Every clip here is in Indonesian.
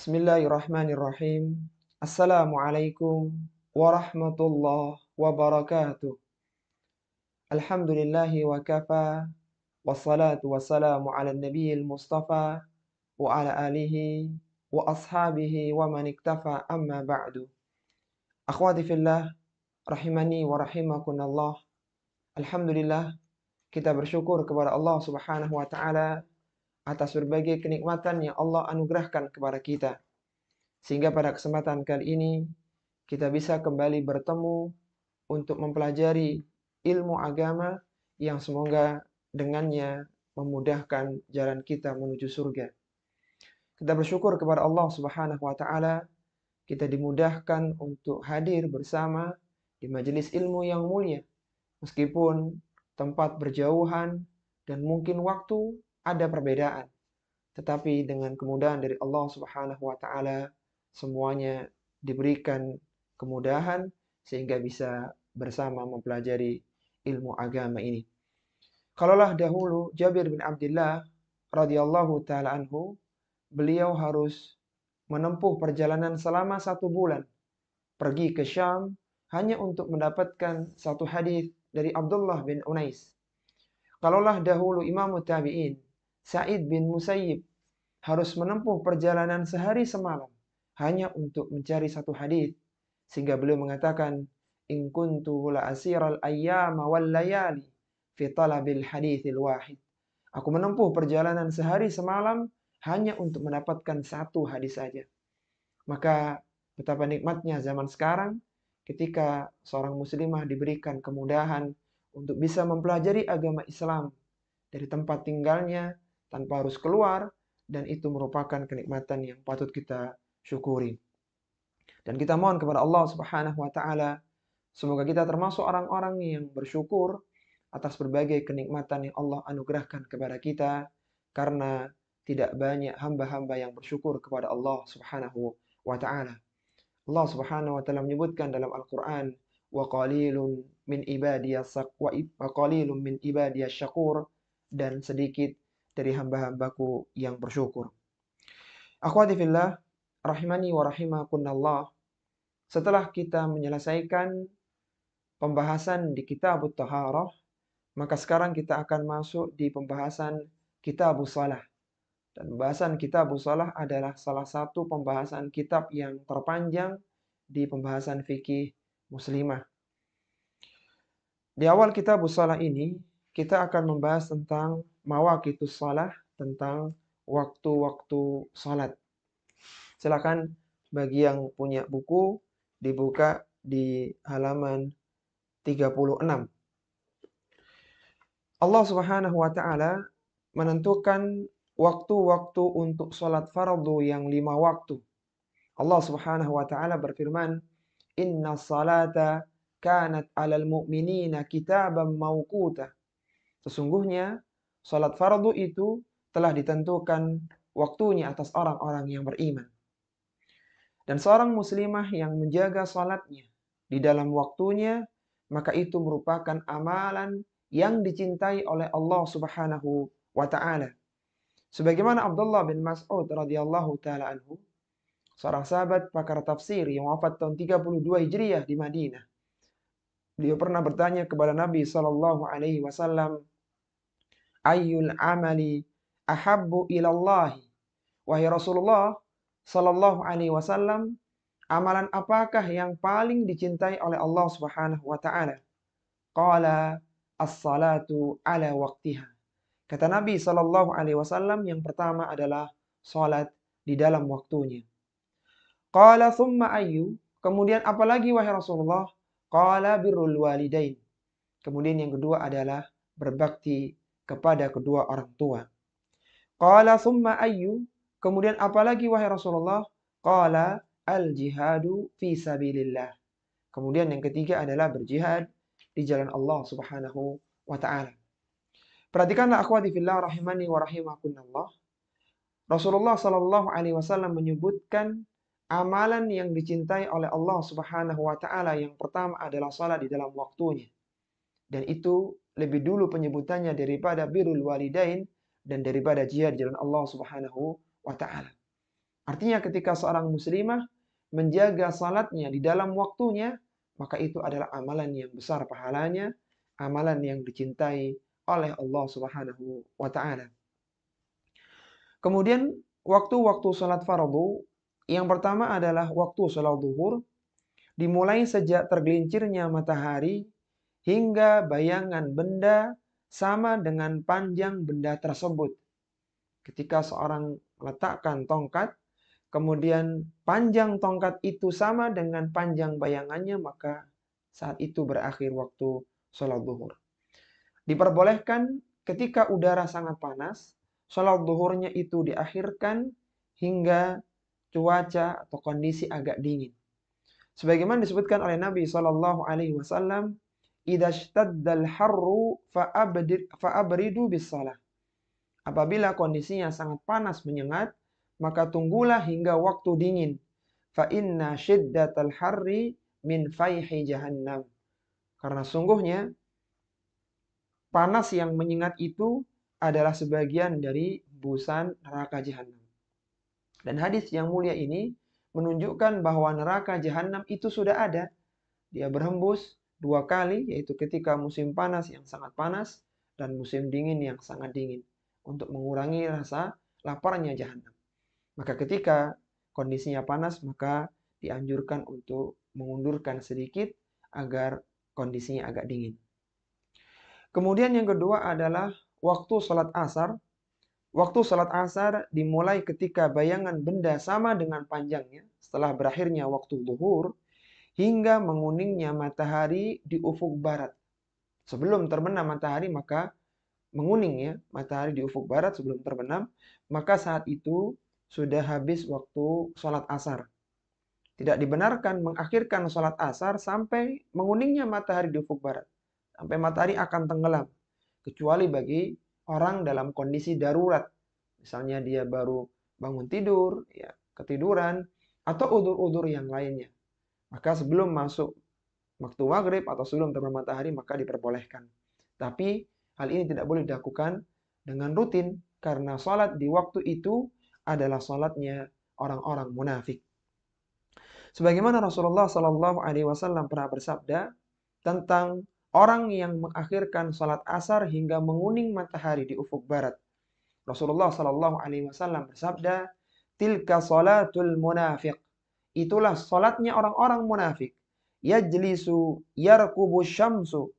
Bismillahirrahmanirrahim. Assalamualaikum warahmatullahi wabarakatuh. Alhamdulillahi wa kafa. Wassalatu wassalamu ala nabiyil mustafa wa ala alihi wa ashabihi wa man iktafa amma ba'du. Akhwati fillah, rahimani wa rahimakunallah. Alhamdulillah, kita bersyukur kepada Allah Subhanahu wa taala atas berbagai kenikmatan yang Allah anugerahkan kepada kita. Sehingga pada kesempatan kali ini kita bisa kembali bertemu untuk mempelajari ilmu agama yang semoga dengannya memudahkan jalan kita menuju surga. Kita bersyukur kepada Allah Subhanahu wa taala, kita dimudahkan untuk hadir bersama di majelis ilmu yang mulia. Meskipun tempat berjauhan dan mungkin waktu ada perbedaan, tetapi dengan kemudahan dari Allah Subhanahu wa taala semuanya diberikan kemudahan sehingga bisa bersama mempelajari ilmu agama ini. Kalaulah dahulu Jabir bin Abdullah radhiyallahu taala anhu, beliau harus menempuh perjalanan selama 1 bulan pergi ke Syam hanya untuk mendapatkan satu hadis dari Abdullah bin Unais. Kalaulah dahulu Imam Tabi'in Sa'id bin Musayyib harus menempuh perjalanan sehari semalam hanya untuk mencari satu hadis, sehingga beliau mengatakan, in kuntu la asiral ayyama wal layali fi talabil haditsil wahid. Aku menempuh perjalanan sehari semalam hanya untuk mendapatkan satu hadis saja. Maka betapa nikmatnya zaman sekarang ketika seorang muslimah diberikan kemudahan untuk bisa mempelajari agama Islam dari tempat tinggalnya tanpa harus keluar, dan itu merupakan kenikmatan yang patut kita syukuri. Dan kita mohon kepada Allah Subhanahu wa taala semoga kita termasuk orang-orang yang bersyukur atas berbagai kenikmatan yang Allah anugerahkan kepada kita, karena tidak banyak hamba-hamba yang bersyukur kepada Allah Subhanahu wa taala. Allah Subhanahu wa taala menyebutkan dalam Al-Qur'an, wa qalilun min ibadiyas syakur, dan sedikit dari hamba-hambaku yang bersyukur. Akhwati fillah, rahimani wa rahimakunallah. Setelah kita menyelesaikan pembahasan di Kitabut Taharah, maka sekarang kita akan masuk di pembahasan Kitabus Shalah. Dan pembahasan Kitabus Shalah adalah salah satu pembahasan kitab yang terpanjang di pembahasan fikih muslimah. Di awal Kitabus Shalah ini, kita akan membahas tentang mawaqitus shalah, tentang waktu-waktu salat. Silakan bagi yang punya buku dibuka di halaman 36. Allah Subhanahu wa taala menentukan waktu-waktu untuk salat fardu yang 5 waktu. Allah Subhanahu wa taala berfirman, "Inna salata kanat 'alal mu'minina kitaban mauquta." Sesungguhnya salat fardu itu telah ditentukan waktunya atas orang-orang yang beriman. Dan seorang muslimah yang menjaga salatnya di dalam waktunya, maka itu merupakan amalan yang dicintai oleh Allah Subhanahu wa taala. Sebagaimana Abdullah bin Mas'ud radhiyallahu taala anhu, seorang sahabat pakar tafsir yang wafat tahun 32 Hijriah di Madinah. Beliau pernah bertanya kepada Nabi sallallahu alaihi wasallam, "Ayyul amali ahabbu ilallahi?" Wahai Rasulullah sallallahu alaihi wasallam, amalan apakah yang paling dicintai oleh Allah Subhanahu wa taala? Qala as-salatu ala waqtiha. Kata Nabi sallallahu alaihi wasallam, yang pertama adalah salat di dalam waktunya. Qala thumma ayyu? Kemudian apalagi wahai Rasulullah? Qala birrul walidain. Kemudian yang kedua adalah berbakti kepada kedua orang tua. Qala thumma ayyu? Kemudian apalagi wahai Rasulullah? Qala al-jihadu fi sabilillah. Kemudian yang ketiga adalah berjihad di jalan Allah Subhanahu wa taala. Perhatikanlah akhwati fillah rahimani wa rahimakumullah. Rasulullah sallallahu alaihi wasallam menyebutkan amalan yang dicintai oleh Allah Subhanahu wa taala yang pertama adalah salat di dalam waktunya. Dan itu lebih dulu penyebutannya daripada birrul walidain dan daripada jihad di jalan Allah Subhanahu wa taala. Artinya ketika seorang muslimah menjaga salatnya di dalam waktunya, maka itu adalah amalan yang besar pahalanya, amalan yang dicintai oleh Allah Subhanahu wa taala. Kemudian waktu-waktu salat fardu, yang pertama adalah waktu salat zuhur, dimulai sejak tergelincirnya matahari hingga bayangan benda sama dengan panjang benda tersebut. Ketika seorang meletakkan tongkat, kemudian panjang tongkat itu sama dengan panjang bayangannya, maka saat itu berakhir waktu sholat zuhur. Diperbolehkan ketika udara sangat panas, sholat zuhurnya itu diakhirkan hingga cuaca atau kondisi agak dingin. Sebagaimana disebutkan oleh Nabi Shallallahu Alaihi Wasallam, "Idza shtaddal harru fa'abridu bis-shalah." Apabila kondisinya sangat panas menyengat, maka tunggulah hingga waktu dingin. Fa inna shiddatal harri min fayhi jahannam. Karena sungguhnya panas yang menyengat itu adalah sebagian dari busan neraka jahanam. Dan hadis yang mulia ini menunjukkan bahwa neraka jahanam itu sudah ada. Dia berhembus 2 kali, yaitu ketika musim panas yang sangat panas dan musim dingin yang sangat dingin, untuk mengurangi rasa laparnya jahanam. Maka ketika kondisinya panas, maka dianjurkan untuk mengundurkan sedikit agar kondisinya agak dingin. Kemudian yang kedua adalah waktu sholat asar. Waktu sholat asar dimulai ketika bayangan benda sama dengan panjangnya setelah berakhirnya waktu zuhur hingga menguningnya matahari di ufuk barat. Sebelum terbenam matahari maka menguning ya, matahari di ufuk barat sebelum terbenam, maka saat itu sudah habis waktu sholat asar. Tidak dibenarkan mengakhirkan sholat asar sampai menguningnya matahari di ufuk barat. Sampai matahari akan tenggelam. Kecuali bagi orang dalam kondisi darurat. Misalnya dia baru bangun tidur, ya, ketiduran, atau udur-udur yang lainnya. Maka sebelum masuk waktu maghrib atau sebelum terbenam matahari maka diperbolehkan. Tapi hal ini tidak boleh dilakukan dengan rutin karena sholat di waktu itu adalah sholatnya orang-orang munafik. Sebagaimana Rasulullah Shallallahu Alaihi Wasallam pernah bersabda tentang orang yang mengakhirkan sholat asar hingga menguning matahari di ufuk barat. Rasulullah Shallallahu Alaihi Wasallam bersabda, "Tilka sholatul munafiq." Itulah sholatnya orang-orang munafik. Yajlisu yarkubu syamsu.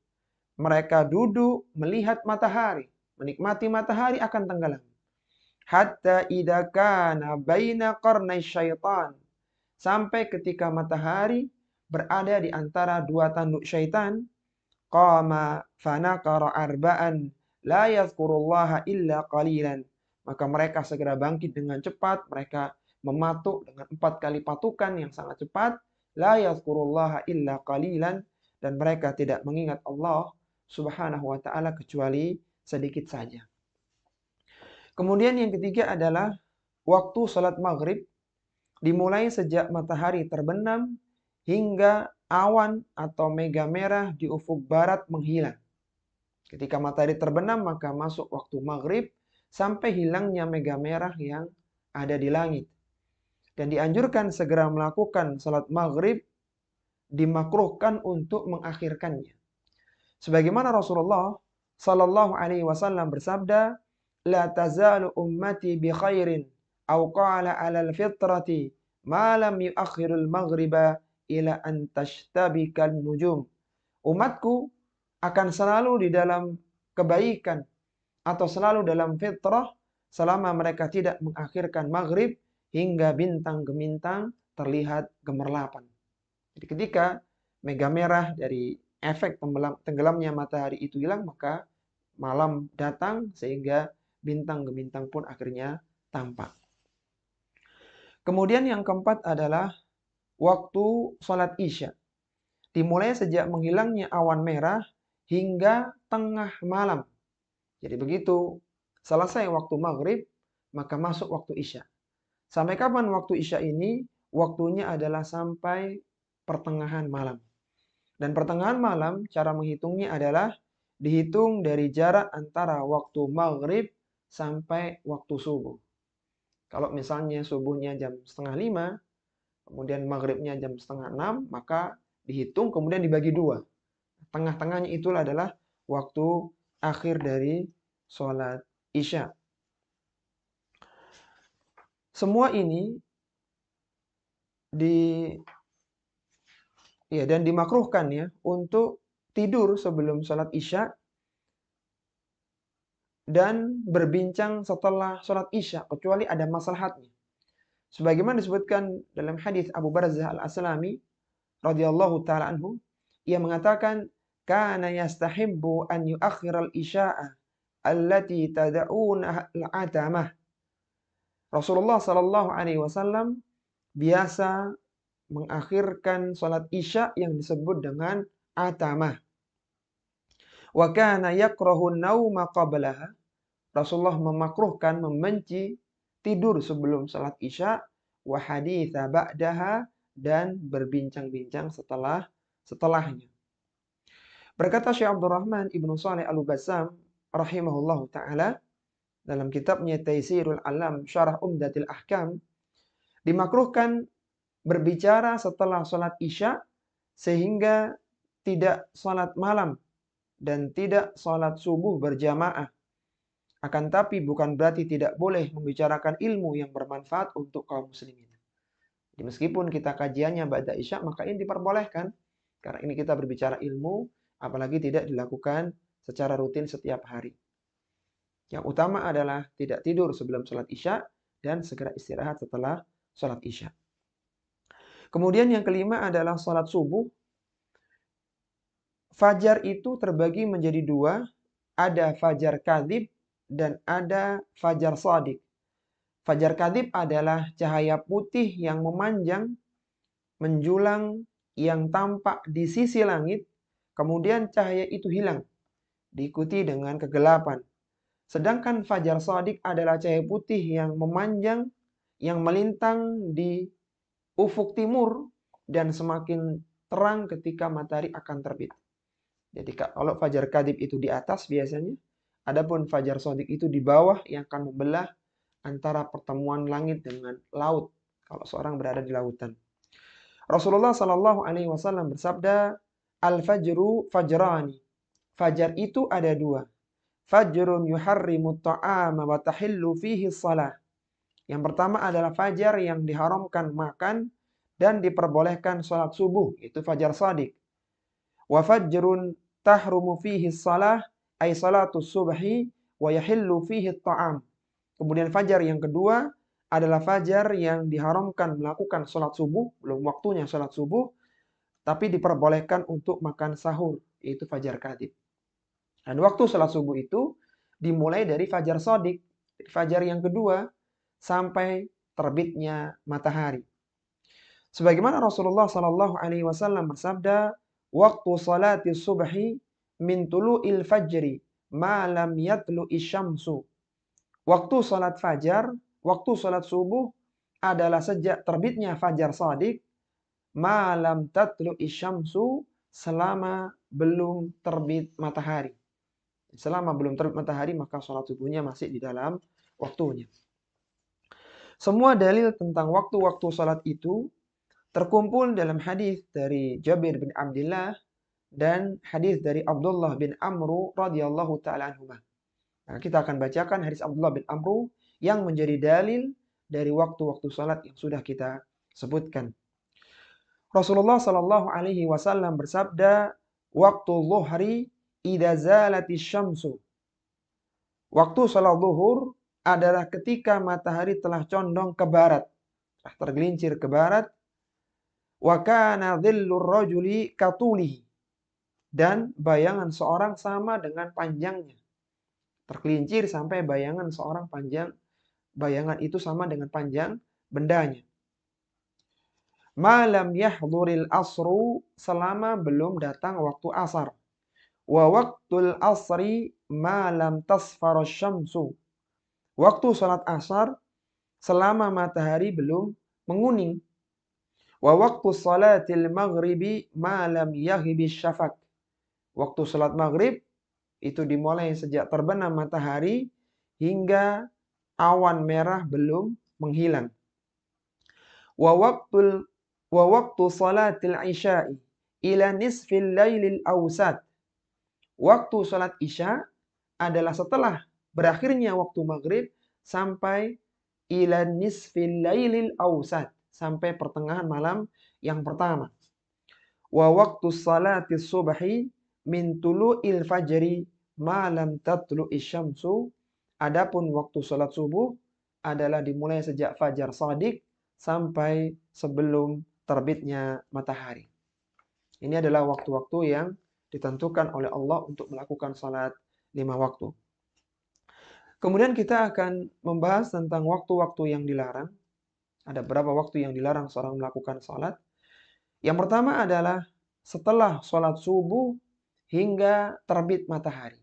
Mereka duduk melihat matahari, menikmati matahari akan tenggelam. Hatta idza kana baina qarnai syaitan. Sampai ketika matahari berada di antara 2 tanduk syaitan, qama fanaqara arba'an la yadhkurullaha illa qalilan. Maka mereka segera bangkit dengan cepat, mereka mematuk dengan 4 kali patukan yang sangat cepat, la yadhkurullaha illa qalilan, dan mereka tidak mengingat Allah Subhanahu wa taala kecuali sedikit saja. Kemudian yang ketiga adalah waktu salat maghrib dimulai sejak matahari terbenam hingga awan atau mega merah di ufuk barat menghilang. Ketika matahari terbenam maka masuk waktu maghrib sampai hilangnya mega merah yang ada di langit. Dan dianjurkan segera melakukan salat maghrib, dimakruhkan untuk mengakhirkannya. Sebagaimana Rasulullah Sallallahu Alaihi Wasallam bersabda, "La tazalu ummati bi khairin." Au qala 'alal fitrati ma lam yuakhirul maghriba ila an tashtabikan nujum. Umatku akan selalu di dalam kebaikan atau selalu dalam fitrah selama mereka tidak mengakhirkan maghrib hingga bintang gemintang terlihat gemerlapan. Jadi ketika mega merah dari efek tenggelamnya matahari itu hilang, maka malam datang sehingga bintang gemintang pun akhirnya tampak. Kemudian yang keempat adalah waktu sholat isya. Dimulai sejak menghilangnya awan merah hingga tengah malam. Jadi begitu selesai waktu maghrib, maka masuk waktu isya. Sampai kapan waktu isya ini? Waktunya adalah sampai pertengahan malam. Dan pertengahan malam, cara menghitungnya adalah dihitung dari jarak antara waktu maghrib sampai waktu subuh. Kalau misalnya subuhnya jam setengah 5, kemudian maghribnya jam setengah 6, maka dihitung kemudian dibagi 2. Tengah-tengahnya itulah adalah waktu akhir dari sholat Isya. Semua ini dan dimakruhkan ya untuk tidur sebelum sholat Isya dan berbincang setelah sholat Isya, kecuali ada maslahatnya. Sebagaimana disebutkan dalam hadis Abu Barzah Al-Aslami radhiyallahu taala anhu, ia mengatakan kana yastahibbu an yuakhiral isya'a allati tad'una al-atamah. Rasulullah sallallahu alaihi wasallam biasa mengakhirkan salat Isya yang disebut dengan atamah. Wa kana yakrahu an-nauma qablaha. Rasulullah memakruhkan, membenci tidur sebelum salat Isya, wa haditha ba'daha, dan berbincang-bincang setelahnya. Berkata Syekh Abdurrahman Ibnu Shalih Al-Bassam rahimahullahu taala dalam kitabnya Taysirul Alam Syarah Umdatil Ahkam, dimakruhkan berbicara setelah sholat Isya sehingga tidak sholat malam dan tidak sholat subuh berjamaah. Akan tapi bukan berarti tidak boleh membicarakan ilmu yang bermanfaat untuk kaum muslimin. Jadi meskipun kita kajiannya ba'da Isya, maka ini diperbolehkan. Karena ini kita berbicara ilmu, apalagi tidak dilakukan secara rutin setiap hari. Yang utama adalah tidak tidur sebelum sholat Isya dan segera istirahat setelah sholat Isya. Kemudian yang kelima adalah sholat subuh. Fajar itu terbagi menjadi 2. Ada fajar kadzib dan ada fajar shadiq. Fajar kadzib adalah cahaya putih yang memanjang, menjulang, yang tampak di sisi langit. Kemudian cahaya itu hilang, diikuti dengan kegelapan. Sedangkan fajar shadiq adalah cahaya putih yang memanjang, yang melintang di ufuk timur dan semakin terang ketika matahari akan terbit. Jadi kalau fajar kadzib itu di atas biasanya, adapun fajar shadiq itu di bawah yang akan membelah antara pertemuan langit dengan laut kalau seorang berada di lautan. Rasulullah Shallallahu alaihi wasallam bersabda, "Al-fajru fajrani." Fajar itu ada 2. Fajrun yuharrimu ta'ama wa tahillu fihi shalah. Yang pertama adalah fajar yang diharamkan makan dan diperbolehkan salat subuh, itu fajar shadiq. Wa fajrun tahrumu fihi shalah ay salatus subhi wa yahillu fihi ta'am. Kemudian fajar yang kedua adalah fajar yang diharamkan melakukan salat subuh, belum waktunya salat subuh, tapi diperbolehkan untuk makan sahur, yaitu fajar kadzib. Dan waktu salat subuh itu dimulai dari fajar shadiq, fajar yang kedua, sampai terbitnya matahari. Sebagaimana Rasulullah Sallallahu Alaihi Wasallam bersabda, waktu salati subhi min tulu'il fajri ma lam yatlu'i syamsu. Waktu salat fajar, waktu salat subuh adalah sejak terbitnya fajar shadiq ma lam tatlu'i syamsu, selama belum terbit matahari. Selama belum terbit matahari maka salat subuhnya masih di dalam waktunya. Semua dalil tentang waktu-waktu salat itu terkumpul dalam hadis dari Jabir bin Abdullah dan hadis dari Abdullah bin Amru radhiyallahu taala anhuma. Nah, kita akan bacakan hadis Abdullah bin Amru yang menjadi dalil dari waktu-waktu salat yang sudah kita sebutkan. Rasulullah sallallahu alaihi wasallam bersabda, "Waktu zuhri idza zalatis syamsu." Waktu salat zuhur adalah ketika matahari telah condong ke barat, telah tergelincir ke barat. Wa kana dhillur rajuli katulihi. Dan bayangan seorang sama dengan panjangnya. Tergelincir sampai bayangan seorang panjang, bayangan itu sama dengan panjang bendanya. Malam yahduril asru, selama belum datang waktu asar. Wa waktul asri malam tasfar syamsu. Waktu salat asar selama matahari belum menguning. Wa waktu salatil maghribi malam yaghibis syafaq. Waktu salat maghrib itu dimulai sejak terbenam matahari hingga awan merah belum menghilang. Wa waqtu salatil isya'i ila nisfil lailil awsat. Waktu salat isya adalah setelah berakhirnya waktu maghrib sampai ila nisfil lailil awsat, sampai pertengahan malam yang pertama. Wa waqtu salati subhi min tulu'il fajri ma lam tatlu'i syamsu. Adapun waktu salat subuh adalah dimulai sejak fajar shadiq sampai sebelum terbitnya matahari. Ini adalah waktu-waktu yang ditentukan oleh Allah untuk melakukan salat 5 waktu. Kemudian kita akan membahas tentang waktu-waktu yang dilarang. Ada beberapa waktu yang dilarang seorang melakukan salat. Yang pertama adalah setelah salat subuh hingga terbit matahari.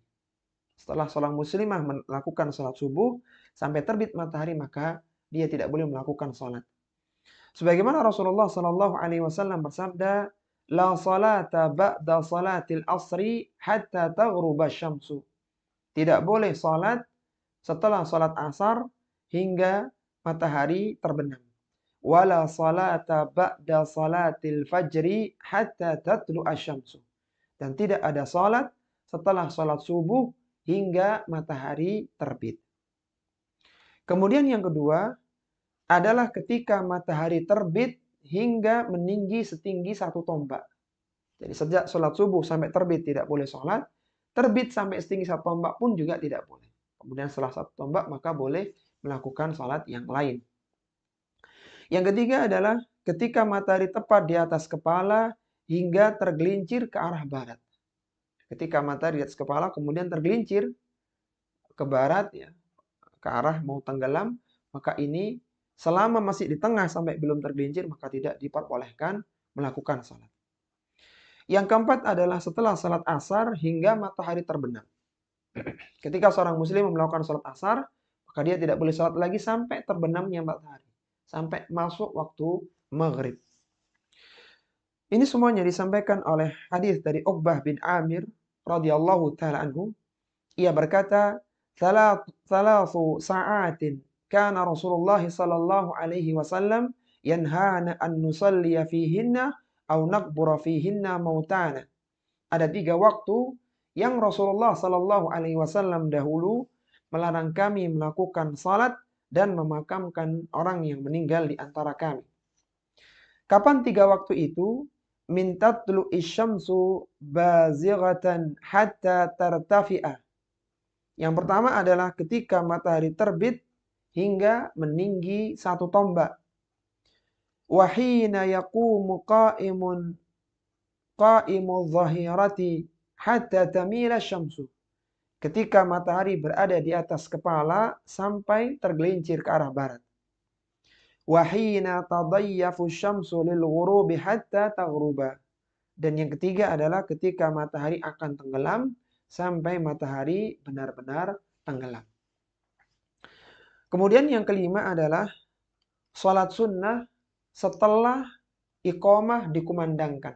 Setelah seorang muslimah melakukan salat subuh sampai terbit matahari, maka dia tidak boleh melakukan salat. Sebagaimana Rasulullah sallallahu alaihi wasallam bersabda, "La salata ba'da salatil asri hatta taghruba syamsu." Tidak boleh salat setelah salat asar hingga matahari terbenam. Wala salata ba'da salatil fajri hatta tatlu'a syamsu. Dan tidak ada salat setelah salat subuh hingga matahari terbit. Kemudian yang kedua adalah ketika matahari terbit hingga meninggi setinggi 1 tombak. Jadi sejak sholat subuh sampai terbit tidak boleh sholat, terbit sampai setinggi 1 tombak pun juga tidak boleh. Kemudian setelah 1 tombak maka boleh melakukan sholat yang lain. Yang ketiga adalah ketika matahari tepat di atas kepala hingga tergelincir ke arah barat. Ketika matahari di atas kepala kemudian tergelincir ke barat, ya, ke arah mau tenggelam, maka ini selama masih di tengah sampai belum tergelincir maka tidak diperbolehkan melakukan salat. Yang keempat adalah setelah salat asar hingga matahari terbenam. Ketika seorang muslim melakukan salat asar, maka dia tidak boleh salat lagi sampai terbenamnya matahari, sampai masuk waktu maghrib. Ini semuanya disampaikan oleh hadis dari Uqbah bin Amir radhiyallahu taala anhu. Ia berkata, "Thalathu sa'atin kana Rasulullah sallallahu alaihi wasallam yanhana an nusalliya fihinna aw naqbura fihinna mautana." Ada 3 waktu yang Rasulullah sallallahu alaihi wasallam dahulu melarang kami melakukan salat dan memakamkan orang yang meninggal di antara kami. Kapan 3 waktu itu? Min tatlu'i syamsu bazighatan hatta tartafi'a. Yang pertama adalah ketika matahari terbit hingga meninggi 1 tombak. Wa hina yaqumu qa'imu dhahirati hatta tamila syamsu. Ketika matahari berada di atas kepala sampai tergelincir ke arah barat. Wa hina tadayyafu syamsu lil ghurubi hatta taghruba. Dan yang ketiga adalah ketika matahari akan tenggelam sampai matahari benar-benar tenggelam. Kemudian yang kelima adalah sholat sunnah setelah iqamah dikumandangkan.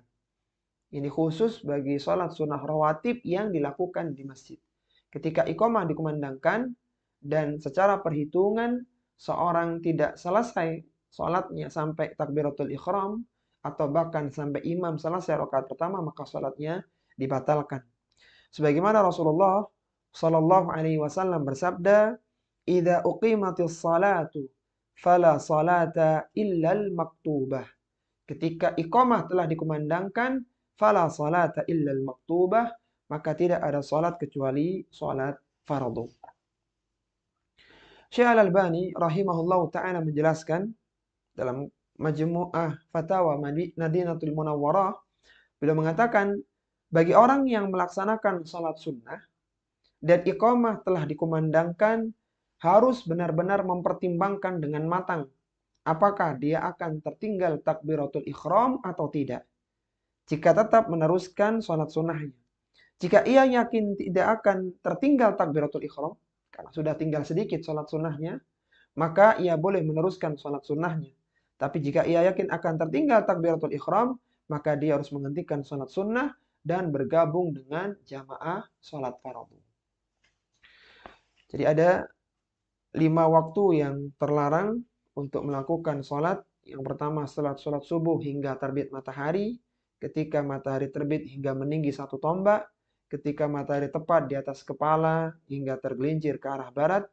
Ini khusus bagi sholat sunnah rawatib yang dilakukan di masjid. Ketika iqamah dikumandangkan dan secara perhitungan seorang tidak selesai sholatnya sampai takbiratul ihram atau bahkan sampai imam selesai rakaat pertama, maka sholatnya dibatalkan. Sebagaimana Rasulullah sallallahu alaihi wasallam bersabda, "Idza uqimatis salatu fala salata illal maktubah." Ketika iqamah telah dikumandangkan, fala salata illal maktubah, maka tidak ada salat kecuali salat fardu. Syekh Al-Albani rahimahullahu taala menjelaskan dalam Majmu'ah Fatawa Madinatul Munawwarah, beliau mengatakan, bagi orang yang melaksanakan salat sunnah dan iqamah telah dikumandangkan, harus benar-benar mempertimbangkan dengan matang apakah dia akan tertinggal takbiratul ihram atau tidak. Jika tetap meneruskan salat sunnahnya. Jika ia yakin tidak akan tertinggal takbiratul ihram, karena sudah tinggal sedikit salat sunnahnya, maka ia boleh meneruskan salat sunnahnya. Tapi jika ia yakin akan tertinggal takbiratul ihram, maka dia harus menghentikan salat sunnah dan bergabung dengan jamaah sholat fardu. Jadi ada 5 waktu yang terlarang untuk melakukan sholat. Yang pertama sholat subuh hingga terbit matahari, ketika matahari terbit hingga meninggi 1 tombak, ketika matahari tepat di atas kepala hingga tergelincir ke arah barat,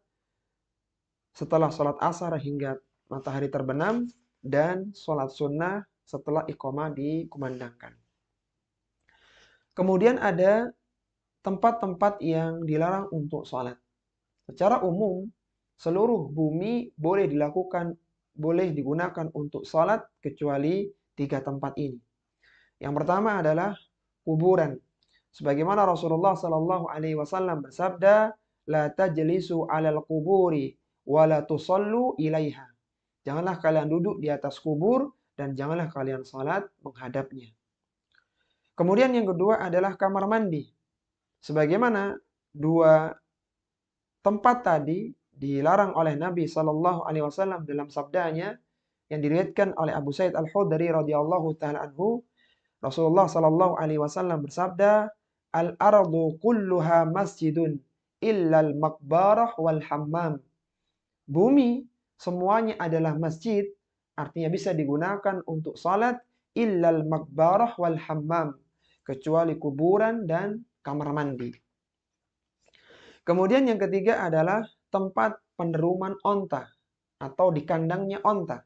setelah sholat asar hingga matahari terbenam, dan sholat sunnah setelah iqamah dikumandangkan. Kemudian ada tempat-tempat yang dilarang untuk sholat. Secara umum, seluruh bumi boleh digunakan untuk sholat kecuali 3 tempat ini. Yang pertama adalah kuburan. Sebagaimana Rasulullah Sallallahu Alaihi Wasallam bersabda, "La tajlisu 'alal quburi wa la tusallu ilaiha." Janganlah kalian duduk di atas kubur dan janganlah kalian salat menghadapnya. Kemudian yang kedua adalah kamar mandi. Sebagaimana 2 tempat tadi dilarang oleh Nabi Sallallahu Alaihi Wasallam dalam sabdanya yang diriwayatkan oleh Abu Sa'id Al-Khudri radhiyallahu taala anhu, Rasulullah Sallallahu Alaihi Wasallam bersabda, "Al-ardu kulluha masjidun illal maqbarah wal hammam." Bumi semuanya adalah masjid, artinya bisa digunakan untuk salat, illal maqbarah wal hammam, kecuali kuburan dan kamar mandi. Kemudian yang ketiga adalah tempat penderuman onta atau di kandangnya onta.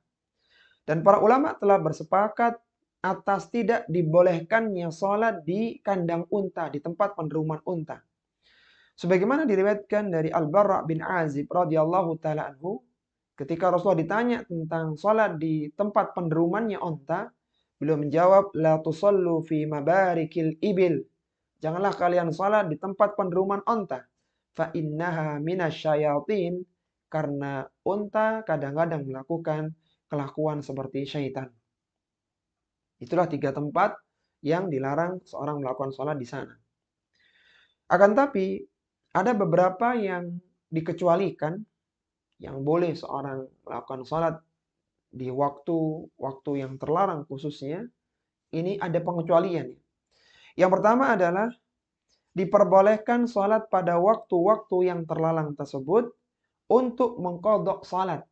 Dan para ulama telah bersepakat atas tidak dibolehkannya sholat di kandang unta, di tempat penderuman unta. Sebagaimana diriwayatkan dari Al-Bara' bin Azib radhiyallahu taala anhu, ketika Rasulullah ditanya tentang sholat di tempat penderumannya onta, beliau menjawab, "La tusallu fi mabarikil ibil." Janganlah kalian sholat di tempat penderuman onta. Fa innaha minasyayatin, karena unta kadang-kadang melakukan kelakuan seperti syaitan. Itulah 3 tempat yang dilarang seorang melakukan sholat di sana. Akan tapi ada beberapa yang dikecualikan, yang boleh seorang melakukan sholat di waktu-waktu yang terlarang khususnya. Ini ada pengecualian. Yang pertama adalah diperbolehkan sholat pada waktu-waktu yang terlarang tersebut untuk mengqadha sholat,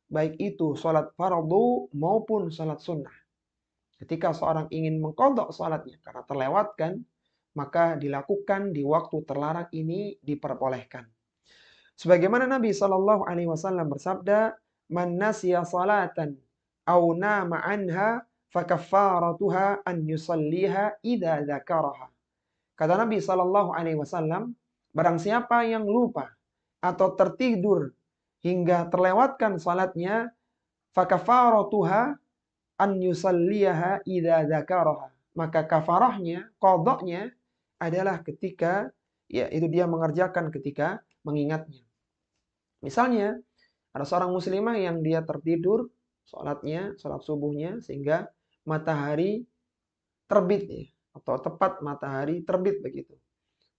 baik itu sholat fardu maupun sholat sunnah. Ketika seorang ingin mengqadha sholatnya karena terlewatkan, maka dilakukan di waktu terlarang ini diperbolehkan. Sebagaimana Nabi Shallallahu Alaihi Wasallam bersabda, "Man nasiya salatan aw nama anha fakaffaratuha an yusalliha idza dzakaraha." Kata Nabi Shallallahu Alaihi Wasallam, barang siapa yang lupa atau tertidur hingga terlewatkan salatnya, fakafaratuha an yusalliyaha idza dzakaraha. Maka kafarahnya, qadanya adalah ketika itu dia mengerjakan ketika mengingatnya. Misalnya ada seorang muslimah yang dia tertidur salat subuhnya sehingga matahari terbit ya, atau tepat matahari terbit begitu.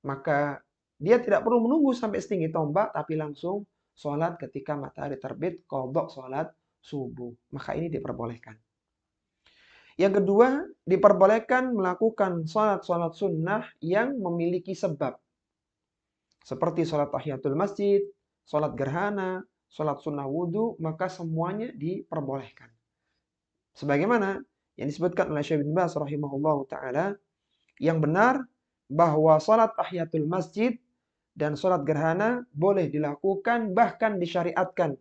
Maka dia tidak perlu menunggu sampai setinggi tombak, tapi langsung sholat ketika matahari terbit, qadha sholat subuh. Maka ini diperbolehkan. Yang kedua, diperbolehkan melakukan sholat-sholat sunnah yang memiliki sebab. Seperti sholat tahiyatul masjid, sholat gerhana, sholat sunnah wudhu, maka semuanya diperbolehkan. Sebagaimana yang disebutkan oleh Syekh bin Baz rahimahullahu ta'ala, yang benar bahwa sholat tahiyatul masjid dan sholat gerhana boleh dilakukan, bahkan disyariatkan.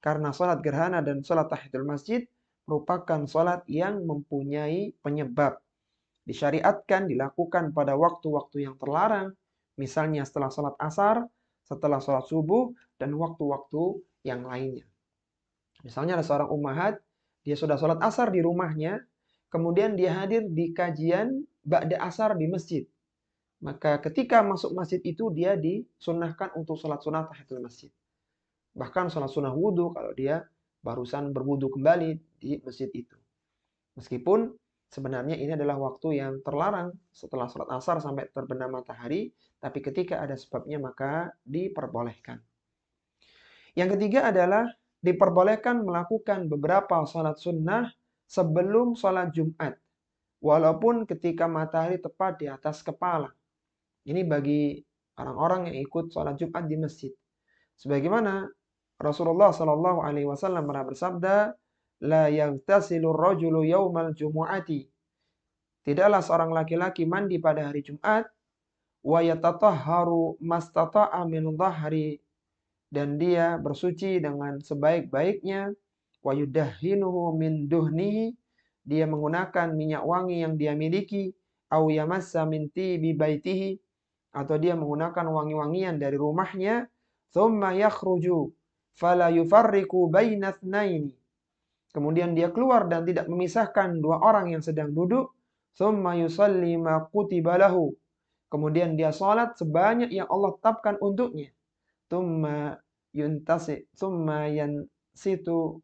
Karena sholat gerhana dan sholat tahiyatul masjid merupakan sholat yang mempunyai penyebab. Disyariatkan dilakukan pada waktu-waktu yang terlarang, misalnya setelah sholat asar, setelah sholat subuh, dan waktu-waktu yang lainnya. Misalnya ada seorang ummahat, dia sudah sholat asar di rumahnya, kemudian dia hadir di kajian ba'da asar di masjid. Maka ketika masuk masjid itu dia disunnahkan untuk sholat sunnah tahiyatul masjid. Bahkan sholat sunnah wudhu kalau dia barusan berwudhu kembali di masjid itu. Meskipun sebenarnya ini adalah waktu yang terlarang setelah sholat asar sampai terbenam matahari, tapi ketika ada sebabnya maka diperbolehkan. Yang ketiga adalah diperbolehkan melakukan beberapa sholat sunnah sebelum sholat Jumat, walaupun ketika matahari tepat di atas kepala. Ini bagi orang-orang yang ikut sholat Jumat di masjid. Sebagaimana Rasulullah Shallallahu Alaihi Wasallam pernah bersabda, la yaghtasilu rajulu yaumal jumu'ati. Tidaklah seorang laki-laki mandi pada hari Jumat, wa yatatahharu mastata'a min dhahri, dan dia bersuci dengan sebaik-baiknya, wa yudahhinuhu min duhnihi, dia menggunakan minyak wangi yang dia miliki, au yamassa min tibi baitihi, atau dia menggunakan wangi-wangian dari rumahnya, thumma yakhruju fala yufarriqu baina itsnaini, kemudian dia keluar dan tidak memisahkan dua orang yang sedang duduk, thumma yusalli ma kutiba lahu, kemudian dia salat sebanyak yang Allah tetapkan untuknya, thumma yuntasi thumma yansitu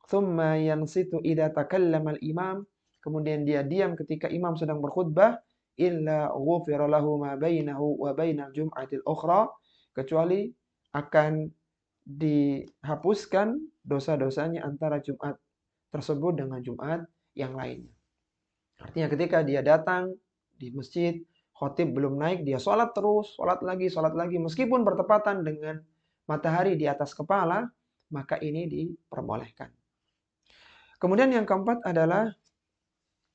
thumma yansitu idza takallama al-imam, kemudian dia diam ketika imam sedang berkhutbah, illa ghufira lahu ma bainahu wa bainal jum'atil ukhra, kecuali akan dihapuskan dosa-dosanya antara Jumat tersebut dengan Jumat yang lainnya. Artinya ketika dia datang di masjid, khotib belum naik, dia sholat terus, sholat lagi, meskipun bertepatan dengan matahari di atas kepala, maka ini diperbolehkan. Kemudian yang keempat adalah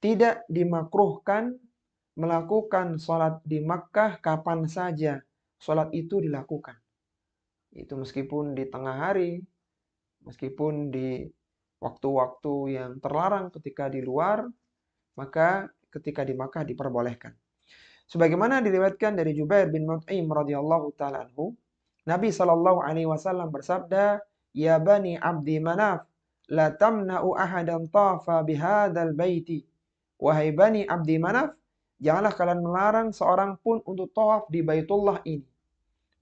tidak dimakruhkan melakukan sholat di Makkah kapan saja sholat itu dilakukan. Itu meskipun di tengah hari, meskipun di waktu-waktu yang terlarang ketika di luar, maka ketika di Makkah diperbolehkan. Sebagaimana diriwayatkan dari Jubair bin Mut'im radhiyallahu taala anhu, Nabi sallallahu alaihi wasallam bersabda, "Ya bani Abdi Manaf, la tamna'u ahadan tafa bihadzal baiti." Wahai bani Abdi Manaf, janganlah kalian melarang seorang pun untuk tawaf di Baitullah ini.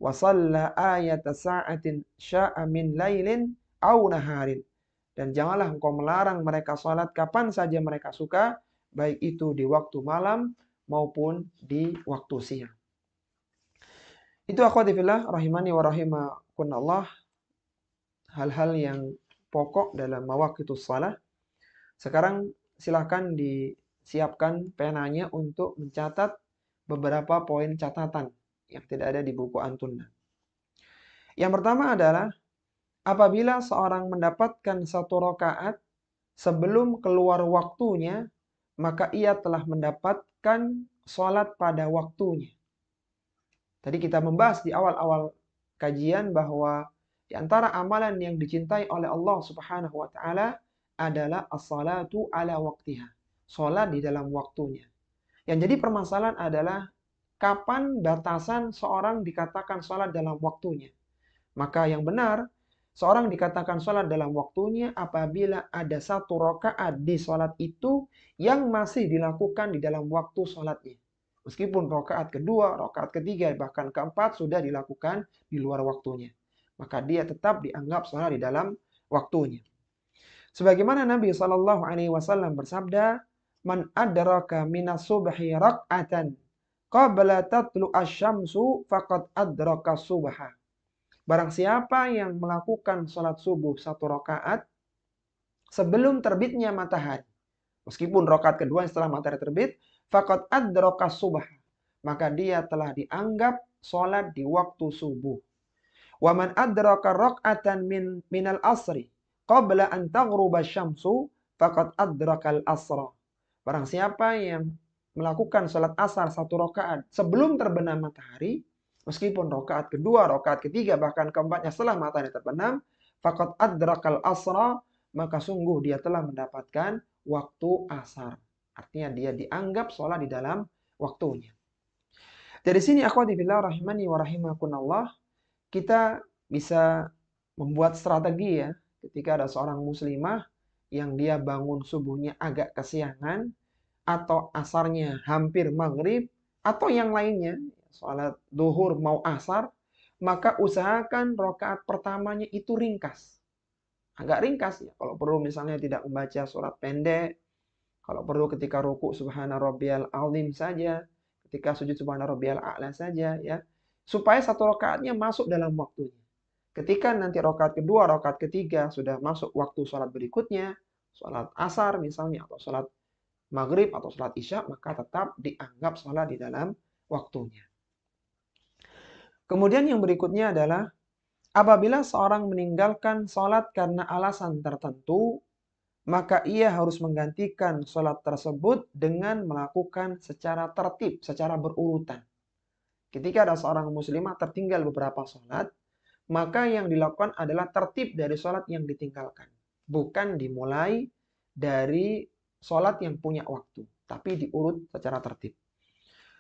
Wa shalla ayata sa'atin sya'a min lailin aw naharin. Dan janganlah engkau melarang mereka salat kapan saja mereka suka, baik itu di waktu malam maupun di waktu siang. Itu akhwati fillah rahimani wa rahimakumullah, hal-hal yang pokok dalam mawaqitus shalah. Sekarang silakan disiapkan penanya untuk mencatat beberapa poin catatan yang tidak ada di buku Antunna. Yang pertama adalah apabila seorang mendapatkan satu rakaat sebelum keluar waktunya, maka ia telah mendapatkan sholat pada waktunya. Tadi kita membahas di awal-awal kajian bahwa di antara amalan yang dicintai oleh Allah Subhanahu wa taala adalah as-salatu ala waqtiha. Salat di dalam waktunya. Yang jadi permasalahan adalah kapan batasan seorang dikatakan salat dalam waktunya. Maka yang benar, seorang dikatakan salat dalam waktunya apabila ada satu rakaat di salat itu yang masih dilakukan di dalam waktu salatnya. Meskipun rakaat kedua, rakaat ketiga, bahkan keempat sudah dilakukan di luar waktunya. Maka dia tetap dianggap salat di dalam waktunya. Sebagaimana Nabi SAW bersabda, "Man adraka minas subhi rak'atan qabla tatlu asy-syamsu faqad adraka subha." Barang siapa yang melakukan salat subuh satu rakaat sebelum terbitnya matahari, meskipun rakaat kedua setelah matahari terbit, faqad adraka subha, maka dia telah dianggap salat di waktu subuh. Wa man adraka rak'atan minal asri qabla an taghruba syamsu faqad adrakal asra. Barang siapa yang melakukan salat asar satu rakaat sebelum terbenam matahari, meskipun rakaat kedua, rakaat ketiga, bahkan keempatnya setelah matahari terbenam, faqad adrakal asra, maka sungguh dia telah mendapatkan waktu asar. Artinya dia dianggap sholat di dalam waktunya. Dari sini akhwati fillah rahimani wa rahimakumullah, kita bisa membuat strategi ya, ketika ada seorang muslimah yang dia bangun subuhnya agak kesiangan, atau asarnya hampir maghrib, atau yang lainnya, sholat duhur mau asar, maka usahakan rakaat pertamanya itu ringkas. Agak ringkas ya, kalau perlu misalnya tidak membaca surat pendek, kalau perlu ketika ruku subhana rabbiyal azim saja, ketika sujud subhana rabbiyal a'la saja ya, supaya satu rakaatnya masuk dalam waktunya. Ketika nanti rakaat kedua, rakaat ketiga sudah masuk waktu sholat berikutnya, sholat asar misalnya, atau sholat maghrib, atau sholat isya, maka tetap dianggap sholat di dalam waktunya. Kemudian yang berikutnya adalah Apabila seorang meninggalkan sholat karena alasan tertentu, maka ia harus menggantikan sholat tersebut dengan melakukan secara tertib, secara berurutan. Ketika ada seorang muslimah tertinggal beberapa sholat, maka yang dilakukan adalah tertib dari sholat yang ditinggalkan. Bukan dimulai dari sholat yang punya waktu, tapi diurut secara tertib.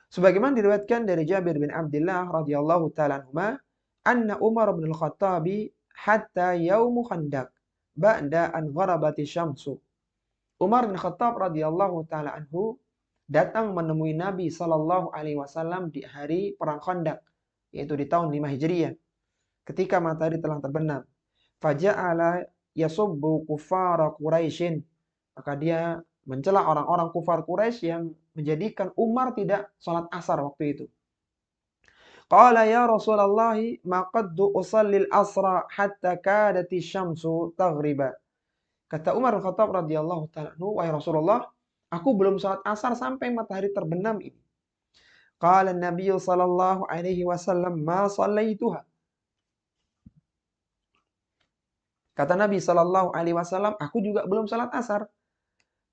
Sebagaimana diriwayatkan dari Jabir bin Abdullah radhiyallahu taala anhuma, anna Umar bin Al-Khattab hatta yaumu Khandaq ba'da an gharabati syamsu. Umar bin Khattab radhiyallahu taala anhu datang menemui Nabi sallallahu alaihi wasallam di hari perang Khandaq, yaitu di tahun 5 Hijriah, ketika matahari telah terbenam. Faja'ala yasubbu kufara Quraisyin. Maka dia mencela orang-orang kufar Quraisy yang menjadikan Umar tidak sholat asar waktu itu. Qala ya Rasulullah ma qaddu usallil asra hatta kadati syamsu taghriba. Kata Umar bin Khattab radhiyallahu ta'ala anhu, wahai Rasulullah, aku belum sholat asar sampai matahari terbenam ini. Qala Nabi sallallahu alaihi wasallam ma shallaituha. Kata Nabi sallallahu alaihi wasallam, aku juga belum sholat asar.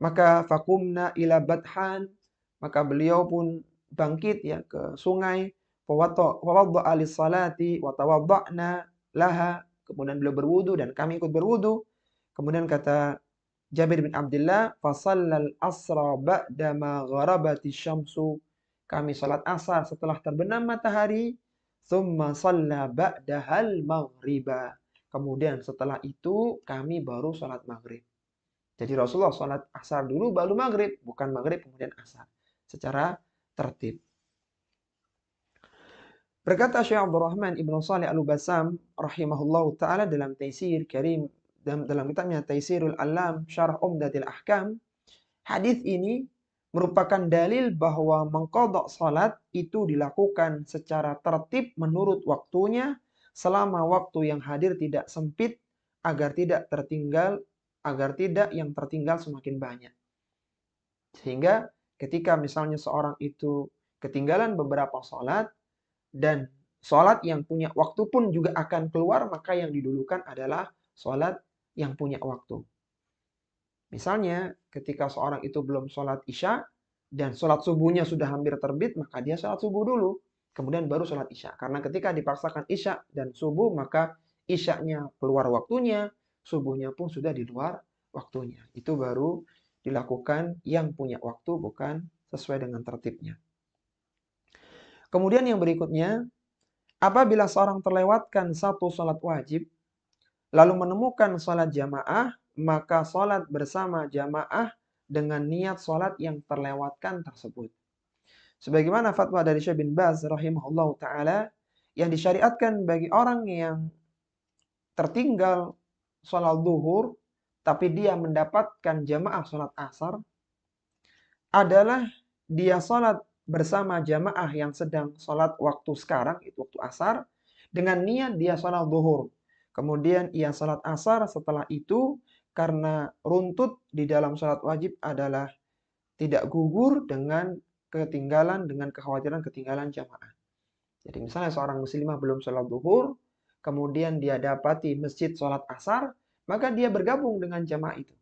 Maka fakumna ila Badhan, maka beliau pun bangkit ya ke sungai, fawadda'a lis-salati wa tawadda'na laha, kemudian beliau berwudu dan kami ikut berwudu. Kemudian kata Jabir bin Abdullah, fasallal asra ba'da ma gharabati syamsu, kami salat asar setelah terbenam matahari, thumma shalla ba'dahal maghriba, kemudian setelah itu kami baru salat maghrib. Jadi Rasulullah sholat asar dulu baru maghrib, bukan maghrib kemudian asar. Secara tertib. Berkata Syekh Abdul Rahman Ibnu Shalih Al-Bassam rahimahullahu taala dalam Taisir Karim, dalam kitabnya Taisirul Alam Syarah Umdatil Ahkam, hadis ini merupakan dalil bahwa mengqadha salat itu dilakukan secara tertib menurut waktunya selama waktu yang hadir tidak sempit agar tidak yang tertinggal semakin banyak. Sehingga ketika misalnya seorang itu ketinggalan beberapa sholat, dan sholat yang punya waktu pun juga akan keluar, maka yang didulukan adalah sholat yang punya waktu. Misalnya ketika seorang itu belum sholat isya, dan sholat subuhnya sudah hampir terbit, maka dia sholat subuh dulu, kemudian baru sholat isya. Karena ketika dipaksakan isya dan subuh, maka isyanya keluar waktunya, subuhnya pun sudah di luar waktunya. Itu baru dilakukan yang punya waktu, bukan sesuai dengan tertibnya. Kemudian yang berikutnya, apabila seorang terlewatkan satu sholat wajib, lalu menemukan sholat jamaah, maka sholat bersama jamaah dengan niat sholat yang terlewatkan tersebut. Sebagaimana fatwa dari Syekh bin Baz rahimahullah ta'ala, yang disyariatkan bagi orang yang tertinggal sholat zuhur, tapi dia mendapatkan jamaah sholat asar, adalah dia sholat bersama jamaah yang sedang sholat waktu sekarang, itu waktu asar, dengan niat dia sholat zuhur. Kemudian ia sholat asar, setelah itu karena runtut di dalam sholat wajib adalah tidak gugur dengan ketinggalan, dengan kekhawatiran ketinggalan jamaah. Jadi misalnya seorang muslimah belum sholat zuhur, kemudian dia dapati masjid sholat asar, maka dia bergabung dengan jamaah itu.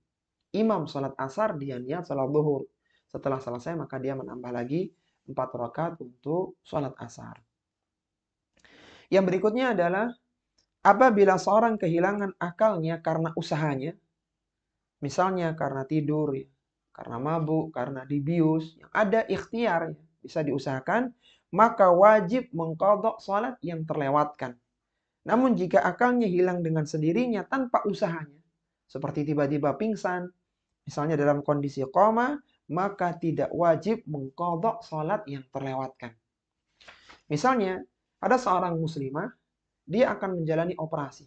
Imam sholat asar, dia niat sholat zuhur. Setelah selesai, maka dia menambah lagi 4 rakaat untuk sholat asar. Yang berikutnya adalah apabila seorang kehilangan akalnya karena usahanya, misalnya karena tidur, karena mabuk, karena dibius, yang ada ikhtiar, bisa diusahakan, maka wajib mengqadha sholat yang terlewatkan. Namun jika akalnya hilang dengan sendirinya tanpa usahanya, seperti tiba-tiba pingsan, misalnya dalam kondisi koma, maka tidak wajib mengqadha sholat yang terlewatkan. Misalnya, ada seorang muslimah, dia akan menjalani operasi,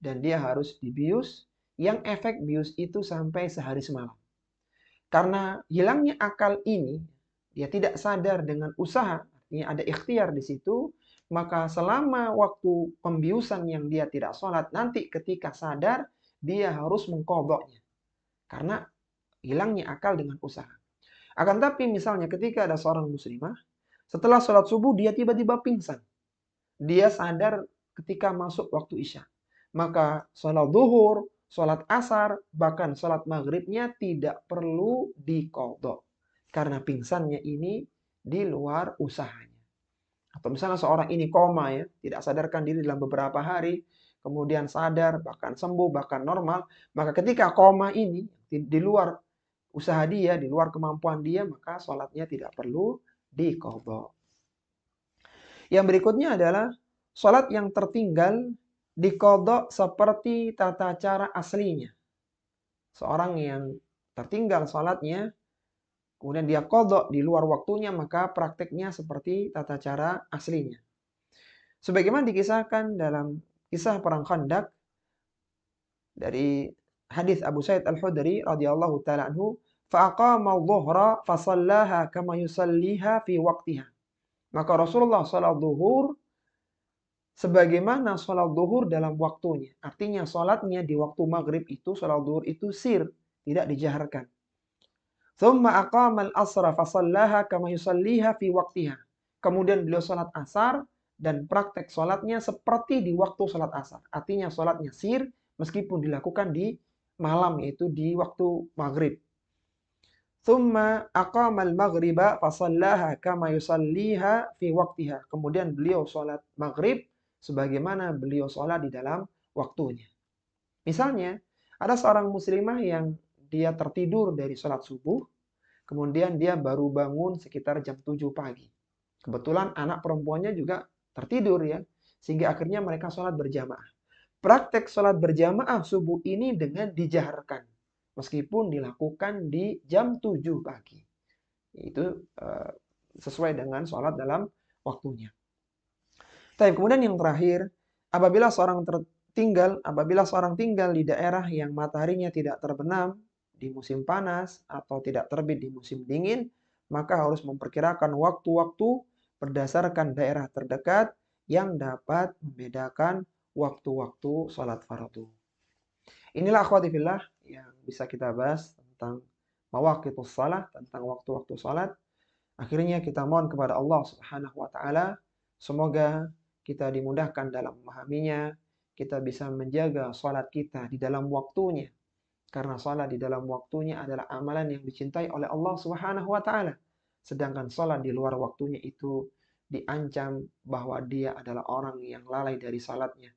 dan dia harus dibius, yang efek bius itu sampai sehari semalam. Karena hilangnya akal ini, dia tidak sadar dengan usaha, artinya ada ikhtiar di situ, maka selama waktu pembiusan yang dia tidak sholat, nanti ketika sadar, dia harus mengqadhanya. Karena hilangnya akal dengan usaha. Akan tapi misalnya ketika ada seorang muslimah, setelah sholat subuh dia tiba-tiba pingsan. Dia sadar ketika masuk waktu Isya. Maka sholat zuhur, sholat asar, bahkan sholat maghribnya tidak perlu diqadha. Karena pingsannya ini di luar usahanya. Atau misalnya seorang ini koma ya, tidak sadarkan diri dalam beberapa hari, kemudian sadar, bahkan sembuh, bahkan normal, maka ketika koma ini di luar usaha dia, di luar kemampuan dia, maka sholatnya tidak perlu diqadha. Yang berikutnya adalah sholat yang tertinggal diqadha seperti tata cara aslinya. Seorang yang tertinggal sholatnya, kemudian dia qadha di luar waktunya, maka prakteknya seperti tata cara aslinya. Sebagaimana dikisahkan dalam kisah perang Khandaq dari hadis Abu Sa'id Al-Khudri radhiyallahu taala anhu, fa'aqama adh-dhuhra fa shallaha kama yusalliha fi waqtiha. Maka Rasulullah salat zuhur sebagaimana salat zuhur dalam waktunya. Artinya salatnya di waktu maghrib itu, salat zuhur itu sir, tidak dijaharkan. Tsumma aqama al-'asra fa shallaha kama yusalliha fi waqtiha. Kemudian beliau salat asar dan praktek salatnya seperti di waktu salat asar. Artinya salatnya sir meskipun dilakukan di malam, yaitu di waktu maghrib. Tsumma aqama al-maghriba fa shallaha kama yusalliha fi waqtiha. Kemudian beliau salat maghrib sebagaimana beliau salat di dalam waktunya. Misalnya, ada seorang muslimah yang dia tertidur dari salat subuh, kemudian dia baru bangun sekitar jam 7 pagi. Kebetulan anak perempuannya juga tertidur ya, sehingga akhirnya mereka sholat berjamaah. Praktek sholat berjamaah subuh ini dengan dijaharkan, meskipun dilakukan di jam 7 pagi. Itu sesuai dengan sholat dalam waktunya. Tapi kemudian yang terakhir, apabila seorang tinggal di daerah yang mataharinya tidak terbenam di musim panas atau tidak terbit di musim dingin, maka harus memperkirakan waktu-waktu berdasarkan daerah terdekat yang dapat membedakan waktu-waktu sholat fardu. Inilah akhwati fillah yang bisa kita bahas tentang mawaqitus shalah, tentang waktu-waktu sholat. Akhirnya kita mohon kepada Allah Subhanahu wa taala semoga kita dimudahkan dalam memahaminya, kita bisa menjaga sholat kita di dalam waktunya. Karena sholat di dalam waktunya adalah amalan yang dicintai oleh Allah Subhanahu wa taala. Sedangkan sholat di luar waktunya itu diancam bahwa dia adalah orang yang lalai dari salatnya.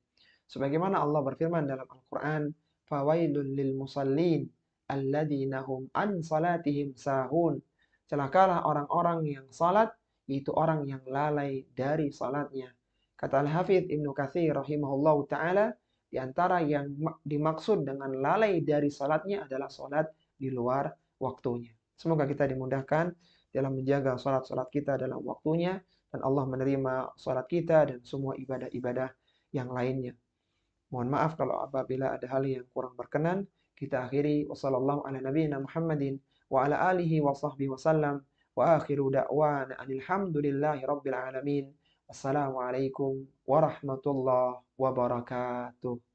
Sebagaimana Allah berfirman dalam Al-Qur'an, "Fawailul lil musallin alladzina hum an salatihim sahun." Celakalah orang-orang yang salat, yaitu orang yang lalai dari salatnya. Kata Al-Hafidz Ibnu Katsir rahimahullahu taala, di antara yang dimaksud dengan lalai dari salatnya adalah salat di luar waktunya. Semoga kita dimudahkan dalam menjaga salat-salat kita dalam waktunya, dan Allah menerima salat kita dan semua ibadah-ibadah yang lainnya. Mohon maaf kalau apabila ada hal yang kurang berkenan. Kita akhiri wassallallahu ala nabiyyina Muhammadin wa ala alihi wa sahbihi wasallam wa akhiru da'wana alhamdulillahi rabbil alamin. Wassalamualaikum warahmatullahi wabarakatuh.